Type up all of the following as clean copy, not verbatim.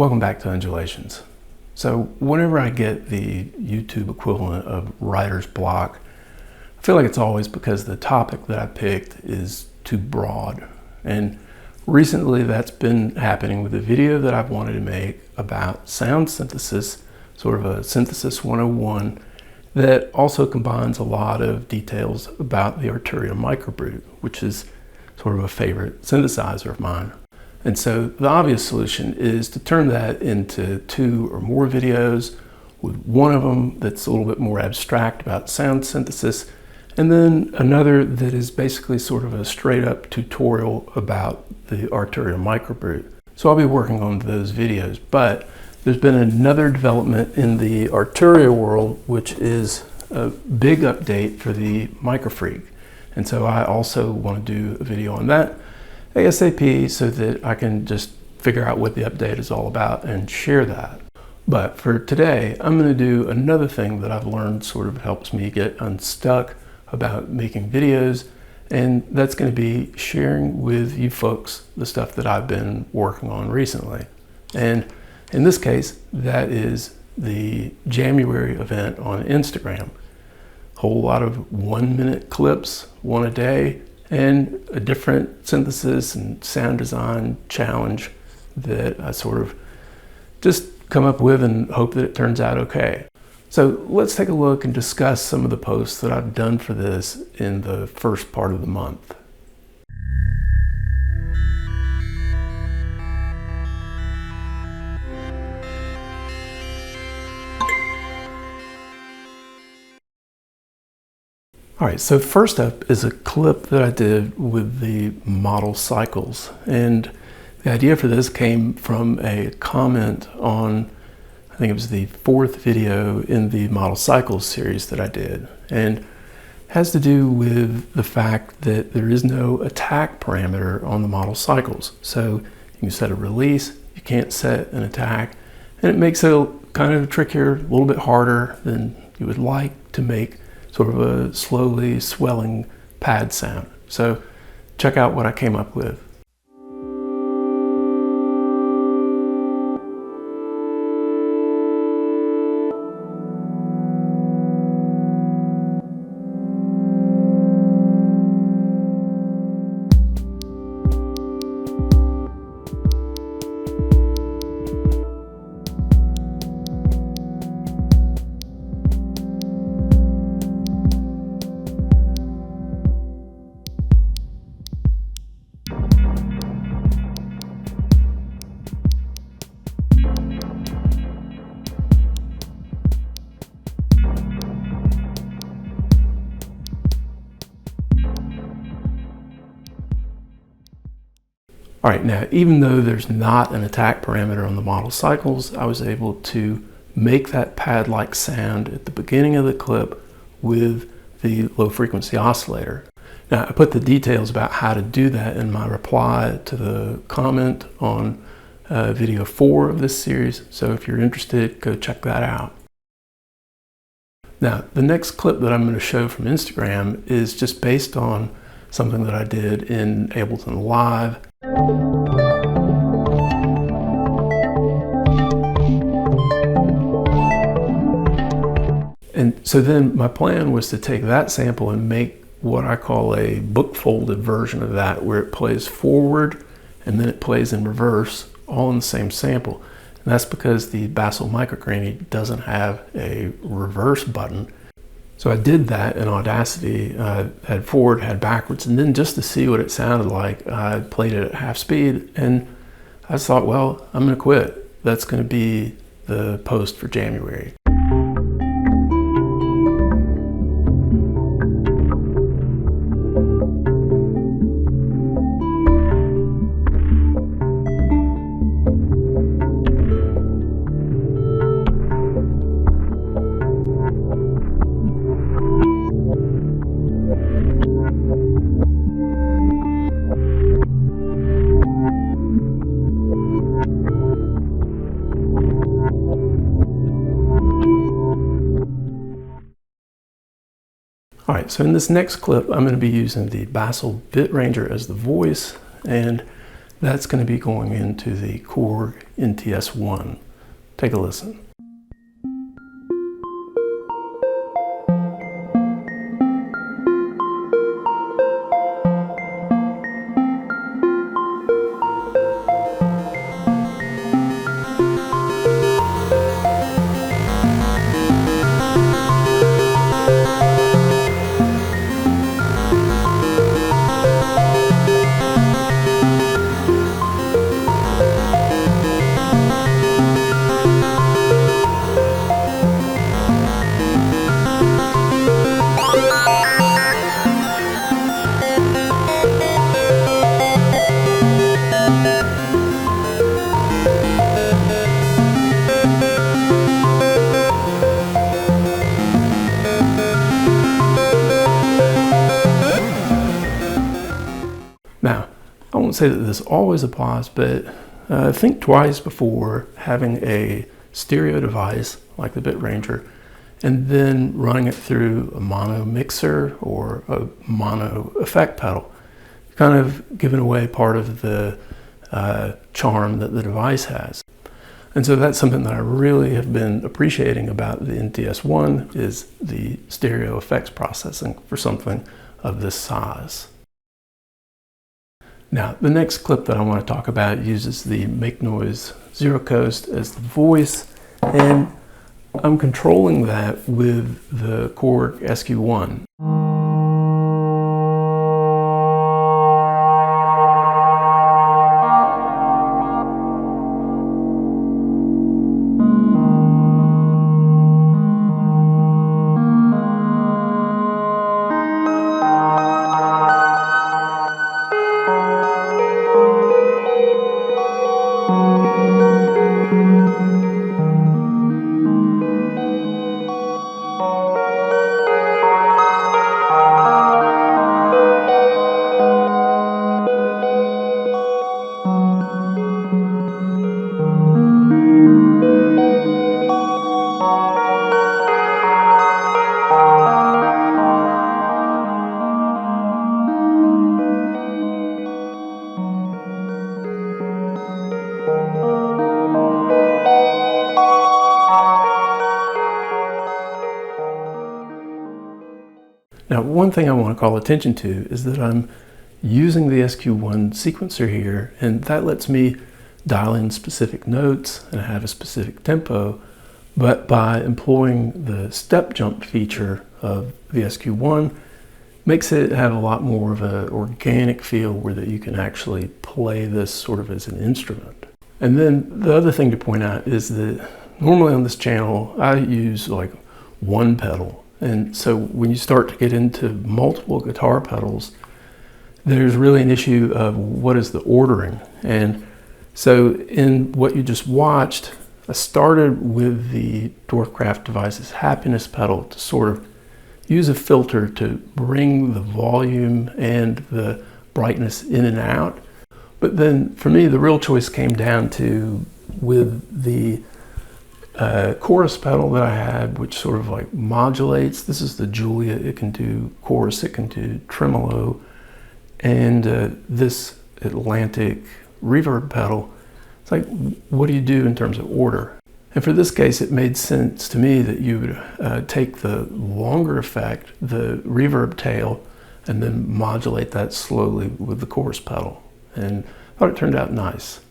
Welcome back to Undulations. So whenever I get the YouTube equivalent of writer's block, I feel like it's always because the topic that I picked is too broad. And recently that's been happening with a video that I've wanted to make about sound synthesis, sort of a synthesis 101, that also combines a lot of details about the Arturia MicroBrute, which is sort of a favorite synthesizer of mine. And so the obvious solution is to turn that into 2 or more videos, with one of them that's a little bit more abstract about sound synthesis, and then another that is basically sort of a straight up tutorial about the Arturia MicroBrute. So I'll be working on those videos, but there's been another development in the Arturia world, which is a big update for the MicroFreak. And so I also want to do a video on that ASAP so that I can just figure out what the update is all about and share that. But for today, I'm going to do another thing that I've learned sort of helps me get unstuck about making videos, and that's going to be sharing with you folks the stuff that I've been working on recently. And in this case, that is the Jamuary event on Instagram. Whole lot of 1-minute clips, one a day, and a different synthesis and sound design challenge that I sort of just come up with and hope that it turns out okay. So let's take a look and discuss some of the posts that I've done for this in the first part of the month. All right, so first up is a clip that I did with the model cycles. And the idea for this came from a comment on, I think it was the 4th video in the model cycles series that I did. And it has to do with the fact that there is no attack parameter on the model cycles. So you can set a release, you can't set an attack, and it makes it kind of trickier, a little bit harder than you would like to make sort of a slowly swelling pad sound. So check out what I came up with. All right, now even though there's not an attack parameter on the model cycles, I was able to make that pad-like sound at the beginning of the clip with the low frequency oscillator. Now I put the details about how to do that in my reply to the comment on video 4 of this series, so if you're interested, go check that out. Now the next clip that I'm going to show from Instagram is just based on something that I did in Ableton Live. And so then my plan was to take that sample and make what I call a book folded version of that, where it plays forward and then it plays in reverse, all in the same sample. And that's because the Bassel MicroGranny doesn't have a reverse button. So I did that in Audacity, had forward, had backwards, and then just to see what it sounded like, I played it at half speed, and I just thought, well, I'm gonna quit. That's gonna be the post for Jamuary. All right, so in this next clip, I'm going to be using the Bassel bit ranger as the voice, and that's going to be going into the Korg NTS-1. Take a listen. Now, I won't say that this always applies, but think twice before having a stereo device like the BitRanger and then running it through a mono mixer or a mono effect pedal. Kind of giving away part of the charm that the device has. And so that's something that I really have been appreciating about the NTS-1 is the stereo effects processing for something of this size. Now, the next clip that I want to talk about uses the Make Noise 0Coast as the voice, and I'm controlling that with the Korg SQ1. Now, one thing I want to call attention to is that I'm using the SQ1 sequencer here, and that lets me dial in specific notes and have a specific tempo, but by employing the step jump feature of the SQ1, makes it have a lot more of an organic feel where that you can actually play this sort of as an instrument. And then the other thing to point out is that normally on this channel, I use like one pedal. And so when you start to get into multiple guitar pedals, there's really an issue of what is the ordering. And so in what you just watched, I started with the Dwarfcraft Devices Happiness pedal to sort of use a filter to bring the volume and the brightness in and out. But then for me, the real choice came down to with the chorus pedal that I had, which sort of like modulates. This is the Julia. It can do chorus, it can do tremolo, and this Atlantic reverb pedal. It's like, what do you do in terms of order? And for this case, it made sense to me that you would take the longer effect, the reverb tail, and then modulate that slowly with the chorus pedal. And I thought it turned out nice.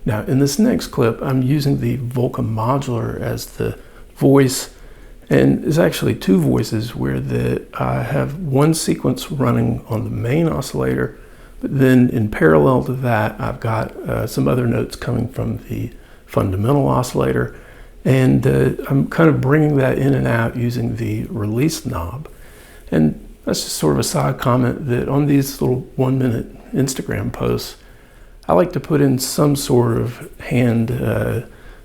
Now, in this next clip, I'm using the Volca modular as the voice, and there's actually two voices where I have one sequence running on the main oscillator, but then in parallel to that, I've got some other notes coming from the fundamental oscillator, and I'm kind of bringing that in and out using the release knob. And that's just sort of a side comment that on these little 1-minute Instagram posts, I like to put in some sort of hand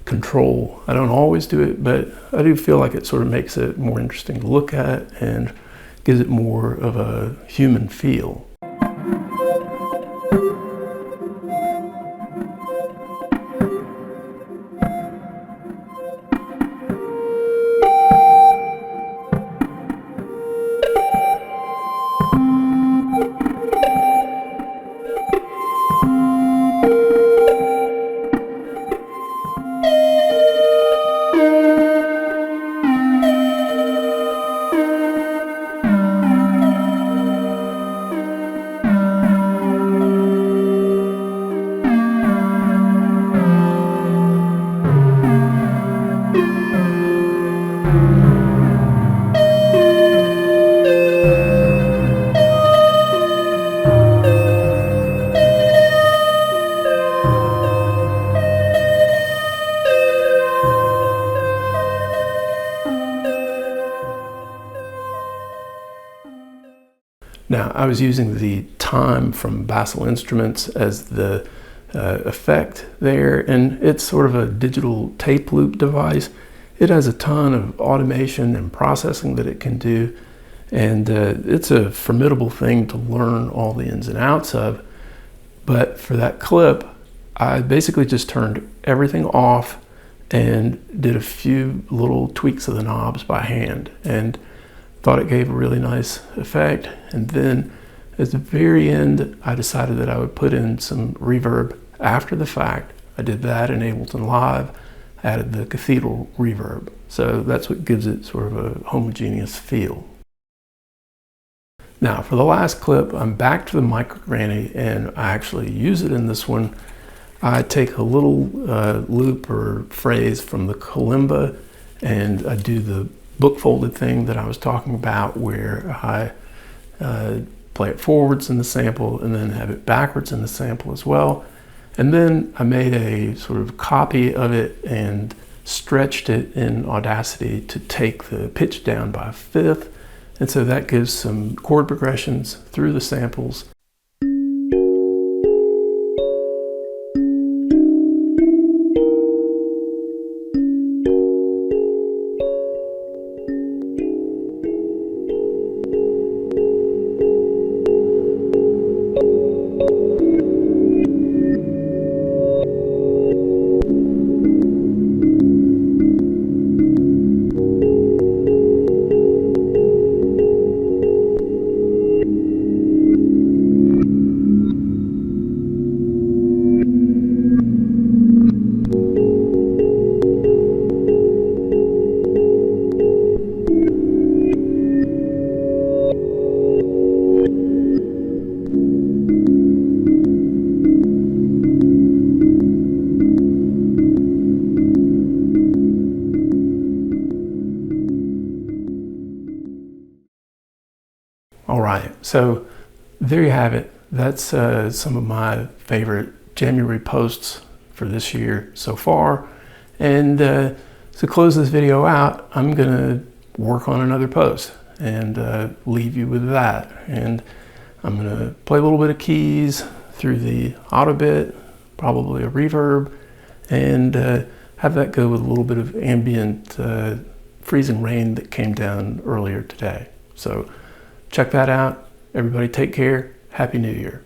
control. I don't always do it, but I do feel like it sort of makes it more interesting to look at and gives it more of a human feel. I was using the time from Bassel Instruments as the effect there, and it's sort of a digital tape loop device. It has a ton of automation and processing that it can do, and it's a formidable thing to learn all the ins and outs of. But for that clip, I basically just turned everything off and did a few little tweaks of the knobs by hand, and thought it gave a really nice effect. And then at the very end, I decided that I would put in some reverb after the fact. I did that in Ableton Live, added the cathedral reverb. So that's what gives it sort of a homogeneous feel. Now for the last clip, I'm back to the MicroGranny, and I actually use it in this one. I take a little loop or phrase from the kalimba, and I do the book folded thing that I was talking about, where I play it forwards in the sample and then have it backwards in the sample as well. And then I made a sort of copy of it and stretched it in Audacity to take the pitch down by a fifth. And so that gives some chord progressions through the samples. All right, so there you have it. That's some of my favorite Jamuary posts for this year so far. And to close this video out, I'm gonna work on another post and leave you with that. And I'm gonna play a little bit of keys through the auto bit, probably a reverb, and have that go with a little bit of ambient freezing rain that came down earlier today. So check that out. Everybody take care. Happy New Year.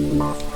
Thank you.